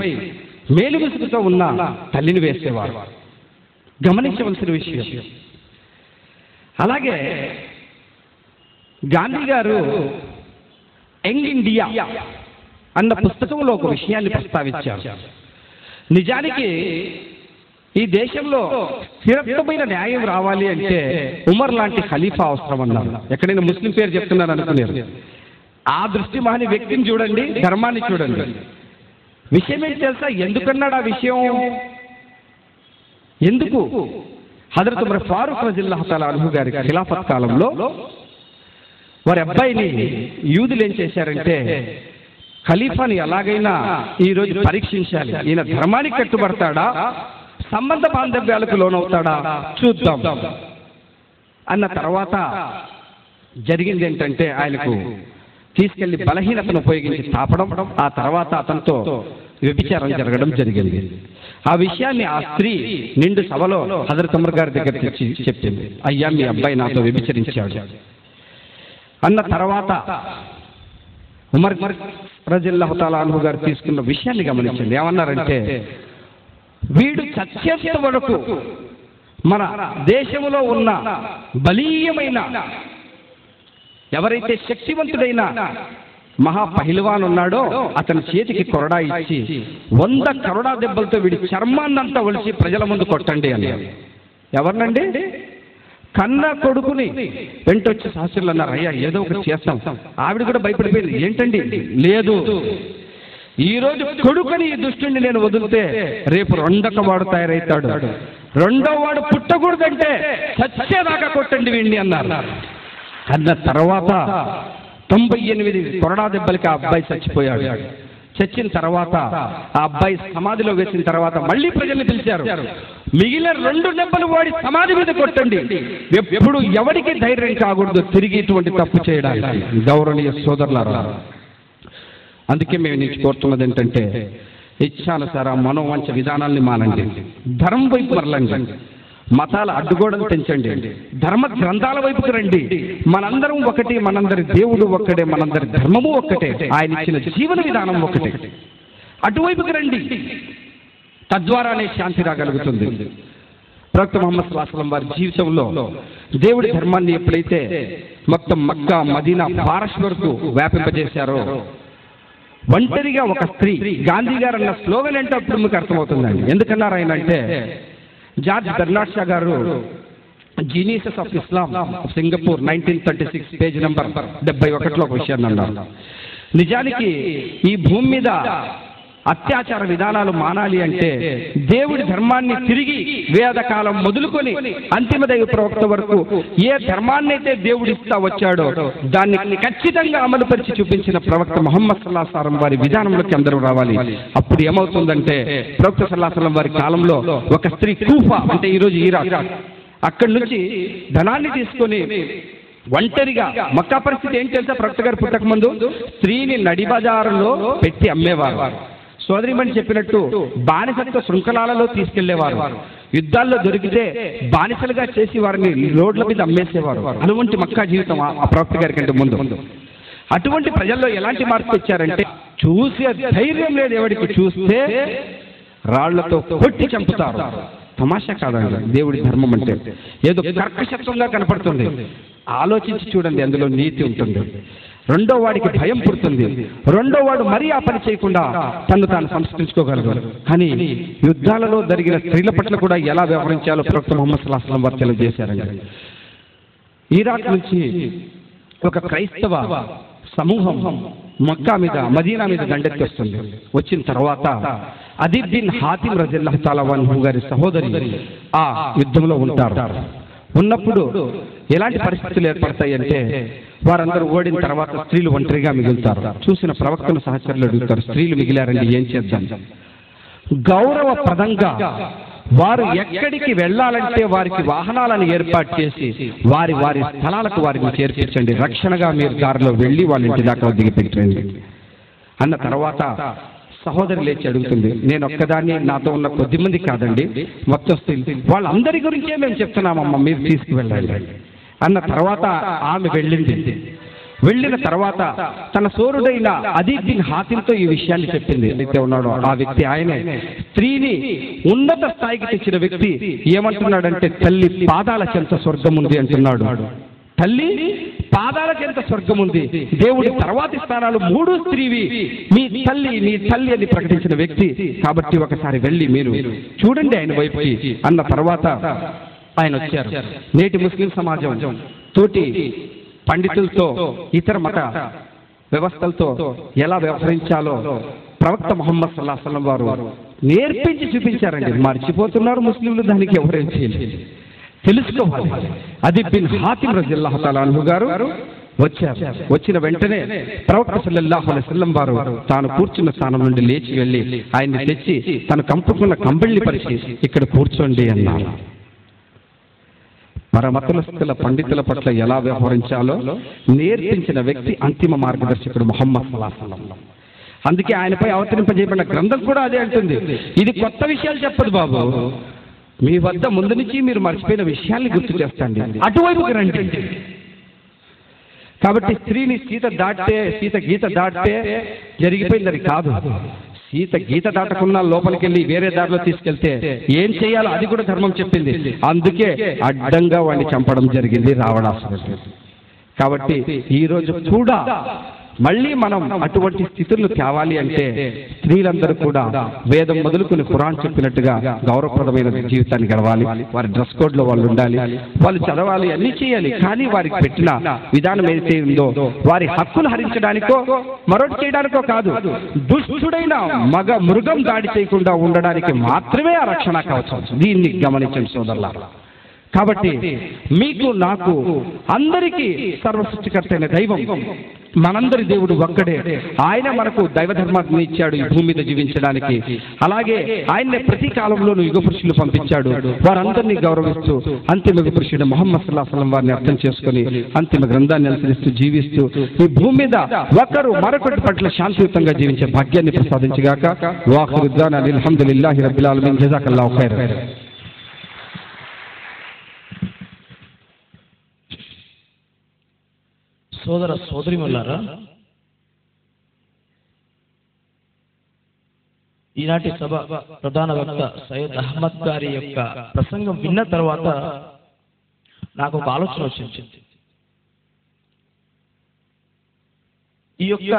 మేలుముసుగుతో ఉన్న తల్లిని వేసేవారు. గమనించవలసిన విషయం. అలాగే గాంధీ గారు యంగ్ ఇండియా అన్న పుస్తకంలో ఒక విషయాన్ని ప్రస్తావించారు. నిజానికి ఈ దేశంలో స్థిరత్వమైన న్యాయం రావాలి అంటే ఉమర్ లాంటి ఖలీఫా అవసరం అన్నారు. ఎక్కడైనా ముస్లిం పేరు చెప్తున్నారు అనుకున్నారు. ఆ దృష్టి మాని వ్యక్తిని చూడండి, ధర్మాన్ని చూడండి. విషయం ఏంటి తెలుసా? ఎందుకన్నాడు ఆ విషయం? ఎందుకు? హజరత్ ఉమర్ ఫారూక్ రజియల్లాహు తఆలా అన్హు గారి ఖిలాఫత్ కాలంలో వారి అబ్బాయిని యూదులు ఏం చేశారంటే, ఖలీఫాని ఎలాగైనా ఈ రోజు పరీక్షించాలి, ఈయన ధర్మానికి కట్టుబడతాడా, సంబంధ బాంధవ్యాలకు లోనవుతాడా చూద్దాం అన్న తర్వాత జరిగింది ఏంటంటే, ఆయనకు తీసుకెళ్లి బలహీనతను ఉపయోగించి తాపడం, ఆ తర్వాత అతనితో వ్యభిచారం జరగడం జరిగింది. ఆ విషయాన్ని ఆ స్త్రీ నిండు సభలో హజరత్ ఉమర్ గారి దగ్గర తెచ్చి చెప్పింది, అయ్యా మీ అబ్బాయి నాతో వ్యభిచరించాడు అన్న తర్వాత ఉమర్ రజియల్లాహు తఆలా అన్హు గారు తీసుకున్న విషయాన్ని గమనించండి. ఏమన్నారంటే, వీడు చచ్చేంత వరకు మన దేశంలో ఉన్న బలీయమైన ఎవరైతే శక్తివంతుడైన మహా పహిల్వాన్ ఉన్నాడో అతని చేతికి కొరడా ఇచ్చి 100 కరోడా దెబ్బలతో వీడి చర్మాన్నంతా ఒలిచి ప్రజల ముందు కొట్టండి అని. ఎవరినండి? కన్న కొడుకుని వెంటొచ్చి శాస్త్రులు అన్నారు, అయ్యా ఏదో ఒకటి చేస్తాం. ఆవిడ కూడా భయపడిపోయింది. ఏంటండి? లేదు, ఈ రోజు కొడుకుని ఈ దుష్టుని నేను వదిలితే రేపు రెండొక వాడు తయారవుతాడు, రెండో వాడు పుట్టకూడదంటే చచ్చేదాకా కొట్టండి వీడిని అన్నారు. అన్న తర్వాత 98 కొరడా దెబ్బలకి ఆ అబ్బాయి చచ్చిపోయాడు. చచ్చిన తర్వాత ఆ అబ్బాయి సమాధిలో వేసిన తర్వాత మళ్ళీ ప్రజల్ని పిలిచారు. మిగిలిన 2 దెబ్బలు వాడి సమాధి మీద కొట్టండి. ఎప్పుడు ఎవరికి ధైర్యం కాకూడదు తిరిగి ఇటువంటి తప్పు చేయడానికి. గౌరవనీయ సోదరులారా, అందుకే మేము నుంచి కోరుతున్నది ఏంటంటే, ఇచ్చానుసారా మనోవంచ విధానాల్ని మానండి, ధర్మం వైపు మరలండి, మతాల అడ్డుగోడలు పెంచండి, ధర్మ గ్రంథాల వైపుకు రండి. మనందరం ఒకటి, మనందరి దేవుడు ఒక్కడే, మనందరి ధర్మము ఒక్కటే, ఆయన ఇచ్చిన జీవన విధానం ఒకటే. అటువైపుకి రండి, తద్వారానే శాంతి రాగలుగుతుంది. ప్రవక్త ముహమ్మద్ సల్లల్లాహు అలైహి వసల్లం వారి జీవితంలో దేవుడి ధర్మాన్ని ఎప్పుడైతే మొత్తం మక్కా, మదీనా, పారస్ వరకు వ్యాపింపజేశారో, ఒంటరిగా ఒక స్త్రీ, గాంధీ గారు అన్న స్లోగన్ ఏంటో అప్పుడు మీకు అర్థమవుతుందండి. ఎందుకన్నారు ఆయన అంటే, జార్జ్ బెర్నార్డ్ షా గారు geniuses of Islam Singapore 1936 page number 71లో ఒక విషయాన్ని అన్నారు. నిజానికి ఈ భూమి మీద అత్యాచార విధానాలు మానాలి అంటే దేవుడి ధర్మాన్ని తిరిగి వేదకాలం మొదలుకొని అంతిమ దైవ ప్రవక్త వరకు ఏ ధర్మాన్ని అయితే దేవుడు ఇస్తా వచ్చాడో దాన్ని ఖచ్చితంగా అమలుపరిచి చూపించిన ప్రవక్త ముహమ్మద్ సల్లల్లాహు అలైహి వసల్లం వారి విధానంలోకి అందరూ రావాలి. అప్పుడు ఏమవుతుందంటే, ప్రవక్త సల్లల్లాహు అలైహి వసల్లం వారి కాలంలో ఒక స్త్రీ కూఫా, అంటే ఈరోజు ఇరాక్, అక్కడి నుంచి ధనాన్ని తీసుకొని ఒంటరిగా, మక్కా పరిస్థితి ఏంటి తెలుసా, ప్రవక్త గారు పుట్టక ముందు స్త్రీని నడి బజారులో పెట్టి అమ్మేవారు. సోదరిమణి చెప్పినట్టు బానిసత్వ శృంఖలాలలో తీసుకెళ్లేవారు. యుద్ధాల్లో దొరికితే బానిసలుగా చేసి వారిని రోడ్ల మీద అమ్మేసేవారు. అటువంటి మక్కా జీవితం ఆ ప్రవక్త గారి కంటే ముందు. అటువంటి ప్రజల్లో ఎలాంటి మార్పు వచ్చారంటే, చూసే ధైర్యం లేదు ఎవరికి, చూస్తే రాళ్లతో కొట్టి చంపుతారు. తమాషా కాదండి దేవుడి ధర్మం అంటే. ఏదో కర్కశత్వంగా కనపడుతుంది, ఆలోచించి చూడండి, అందులో నీతి ఉంటుంది. రెండో వాడికి భయం పుడుతుంది, రెండో వాడు మరీ ఆ పని చేయకుండా తను తాను సంస్కరించుకోగలరు. కానీ యుద్ధాలలో జరిగిన స్త్రీల పట్ల కూడా ఎలా వ్యవహరించాలో ప్రవక్త ముహమ్మద్ సల్లల్లాహు అలైహి వసల్లం వారు తెలియజేశారండి. ఇరాక్ నుంచి ఒక క్రైస్తవ సమూహం మక్కా మీద, మదీనా మీద దండెత్తి వస్తుంది. వచ్చిన తర్వాత అదీబ్ బిన్ హాతిం రజియల్లాహు తఆలా అన్హు గారి సహోదరి ఆ యుద్ధంలో ఉంటారు. ఉన్నప్పుడు ఎలాంటి పరిస్థితులు ఏర్పడతాయి అంటే, వారందరూ ఓడిన తర్వాత స్త్రీలు ఒంటరిగా మిగులుతారు. చూసిన ప్రవక్తను సహచరులు అడుగుతారు, స్త్రీలు మిగిలారండి, ఏం చేద్దాం? గౌరవప్రదంగా వారు ఎక్కడికి వెళ్ళాలంటే వారికి వాహనాలను ఏర్పాటు చేసి వారి వారి స్థలాలకు వారిని చేర్పించండి, రక్షణగా మీరు దారిలో వెళ్ళి వాళ్ళ ఇంటి దాకా దిగిపెట్టండి అన్న తర్వాత సహోదరి లేచి అడుగుతుంది, నేను ఒక్కదాన్ని, నాతో ఉన్న కొద్దిమంది కాదండి, మొత్తం స్త్రీలు, వాళ్ళందరి గురించే మేము చెప్తున్నామమ్మా, మీరు తీసుకువెళ్ళండి అన్న తర్వాత ఆమె వెళ్ళింది. వెళ్ళిన తర్వాత తన సోదరుడైన అదీబ్ బిన్ హాతింతో ఈ విషయాన్ని చెప్పింది. అయితే ఉన్నాడో ఆ వ్యక్తి ఆయనే, స్త్రీని ఉన్నత స్థాయికి తెచ్చిన వ్యక్తి ఏమంటున్నాడంటే, తల్లి పాదాల చెంత స్వర్గం ఉంది అంటున్నాడు. తల్లి పాదాల చెంత స్వర్గం ఉంది, దేవుడి తర్వాతి స్థానాలు 3 స్త్రీవి, మీ తల్లి అని ప్రకటించిన వ్యక్తి. కాబట్టి ఒకసారి వెళ్ళి మీరు చూడండి ఆయన వైపుకి అన్న తర్వాత ఆయన వచ్చారు. నేటి ముస్లిం సమాజం తోటి పండితులతో, ఇతర మత వ్యవస్థలతో ఎలా వ్యవహరించాలో ప్రవక్త ముహమ్మద్ సల్లల్లాహు అలైహి వసల్లం వారు నేర్పించి చూపించారండి. మర్చిపోతున్నారు ముస్లింలు, దానికి ఎవరేం చేయలేదు, తెలుసుకోవాలి. అదీబ్ బిన్ హాతిం రజియల్లాహు తఆలా అన్హు గారు వచ్చారు. వచ్చిన వెంటనే ప్రవక్త సల్లల్లాహు అలైహి వసల్లం వారు తాను కూర్చున్న స్థానం నుండి లేచి వెళ్ళి ఆయన్ని తెచ్చి తను కంపుకున్న కంబళిని పరిచి ఇక్కడ కూర్చోండి అన్నారు. పరమతలస్థుల పండితుల పట్ల ఎలా వ్యవహరించాలో నేర్పించిన వ్యక్తి అంతిమ మార్గదర్శకుడు ముహమ్మద్ సల్లల్లాహు అలైహి వసల్లం. అందుకే ఆయనపై అవతరింపజేయబడిన గ్రంథం కూడా అదే అంటుంది, ఇది కొత్త విషయాలు చెప్పదు బాబు, మీ వద్ద ముందు నుంచి మీరు మర్చిపోయిన విషయాల్ని గుర్తు చేస్తండి, అటువైపుకి రండి. కాబట్టి స్త్రీని సీత గీత దాటితే జరిగిపోయిందని కాదు, సీత గీత దాటకున్నా లోపలికి వెళ్ళి వేరే దారిలో తీసుకెళ్తే ఏం చేయాలో అది కూడా ధర్మం చెప్పింది. అందుకే అడ్డంగా వాడిని చంపడం జరిగింది రావణాసురుడు. కాబట్టి ఈ రోజు కూడా మళ్ళీ మనం అటువంటి స్థితులను తేవాలి అంటే స్త్రీలందరూ కూడా వేదం మొదలుకొని ఖురాన్ చెప్పినట్టుగా గౌరవప్రదమైన జీవితాన్ని గడవాలి. వారి డ్రెస్ కోడ్ లో వాళ్ళు ఉండాలి, వాళ్ళు చదవాలి, అన్ని చేయాలి. కానీ వారికి పెట్టిన విధానం ఏదైతే ఉందో వారి హక్కులు హరించడానికో మరొకటి చేయడానికో కాదు, దుష్టుడైన మృగం దాడి చేయకుండా ఉండడానికి మాత్రమే ఆ రక్షణ కవచం. దీన్ని గమనించండి సోదరులారా. కాబట్టి మీకు నాకు అందరికీ సర్వసృష్టికర్త అయిన దైవం మనందరి దేవుడు ఒక్కడే. ఆయన మనకు దైవ ధర్మాన్ని ఇచ్చాడు ఈ భూమి మీద జీవించడానికి. అలాగే ఆయన్నే ప్రతి కాలంలోనూ యుగ పురుషులు పంపించాడు. వారందరినీ గౌరవిస్తూ అంతిమ యుగ పురుషుడు ముహమ్మద్ సల్లల్లాహు అలైహి వసల్లం వారిని అర్థం చేసుకుని అంతిమ గ్రంథాన్ని అనుసరిస్తూ జీవిస్తూ ఈ భూమి మీద ఒకరు మరొకటి పట్ల శాంతియుతంగా జీవించే భాగ్యాన్ని ప్రసాదించగాక. వాఖిరు దానా అల్హమ్దులిల్లాహి రబ్బిల్ ఆలమీన్. జజాకల్లాహు ఖైరన్. సోదర సోదరిమల్లారా, ఈనాటి సభ ప్రధాన వక్త సయ్యద్ అహ్మద్ గారి యొక్క ప్రసంగం విన్న తర్వాత నాకు ఒక ఆలోచన వచ్చింది. ఈ యొక్క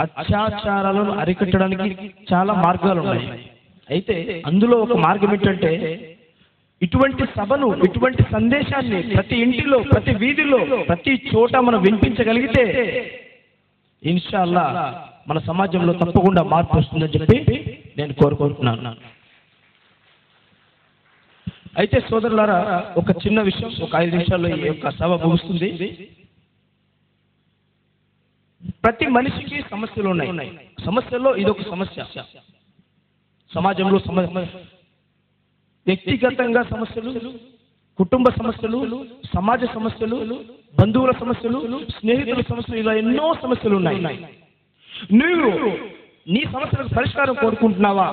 అత్యాచారాలను అరికట్టడానికి చాలా మార్గాలు ఉన్నాయి. అయితే అందులో ఒక మార్గం ఏంటంటే, ఇటువంటి సభను, ఇటువంటి సందేశాన్ని ప్రతి ఇంటిలో, ప్రతి వీధిలో, ప్రతి చోట మనం వినిపించగలిగితే ఇన్షాల్లా మన సమాజంలో తప్పకుండా మార్పు వస్తుందని చెప్పి నేను కోరుకుంటున్నాను. అయితే సోదరులారా, ఒక చిన్న విషయం, ఒక 5 నిమిషాల్లో ఈ యొక్క సభ ముగుస్తుంది. ప్రతి మనిషికి సమస్యలు ఉన్నాయి. సమస్యల్లో ఇదొక సమస్య. సమాజంలో వ్యక్తిగతంగా సమస్యలు, కుటుంబ సమస్యలు, సమాజ సమస్యలు, బంధువుల సమస్యలు, స్నేహితుల సమస్యలు, ఇలా ఎన్నో సమస్యలు ఉన్నాయి. నువ్వు నీ సమస్యలకు పరిష్కారం కోరుకుంటున్నావా?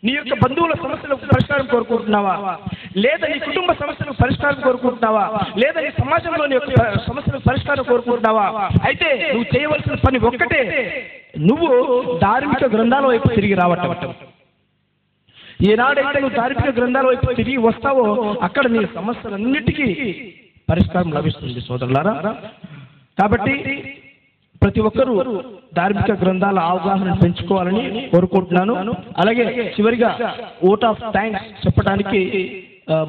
నీ యొక్క బంధువుల సమస్యలకు పరిష్కారం కోరుకుంటున్నావా? లేదా నీ కుటుంబ సమస్యలకు పరిష్కారం కోరుకుంటున్నావా? లేదా నీ సమాజంలోని యొక్క సమస్యలకు పరిష్కారం కోరుకుంటున్నావా? అయితే నువ్వు చేయవలసిన పని ఒక్కటే, నువ్వు ధార్మిక గ్రంథాల వైపు తిరిగి రావటం. ఏనాడైతే నువ్వు ధార్మిక గ్రంథాల వైపు తిరిగి వస్తావో అక్కడ నీ సమస్యలన్నిటికీ పరిష్కారం లభిస్తుంది సోదరులారా. కాబట్టి ప్రతి ఒక్కరూ ధార్మిక గ్రంథాల అవగాహన పెంచుకోవాలని కోరుకుంటున్నాను. అలాగే చివరిగా ఓట్ ఆఫ్ థ్యాంక్స్ చెప్పడానికి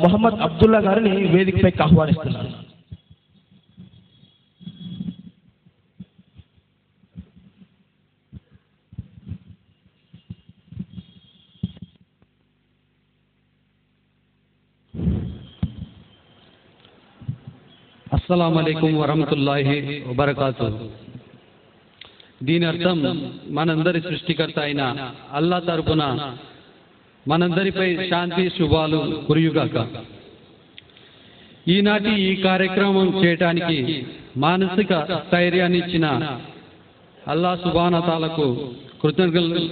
మొహమ్మద్ అబ్దుల్లా గారిని వేదికపైకి ఆహ్వానిస్తున్నాను. అస్సలాము అలైకుం వరహమతుల్లాహి వబరకాతుహు. దీని అర్థం, మనందరి సృష్టికర్త అయిన అల్లా తరపున మనందరిపై శాంతి శుభాలు కురియుగాక. ఈనాటి ఈ కార్యక్రమం చేయటానికి మానసిక స్థైర్యాన్ని ఇచ్చిన అల్లా సుబ్హానహు వ తఆలాకు కృతజ్ఞతలు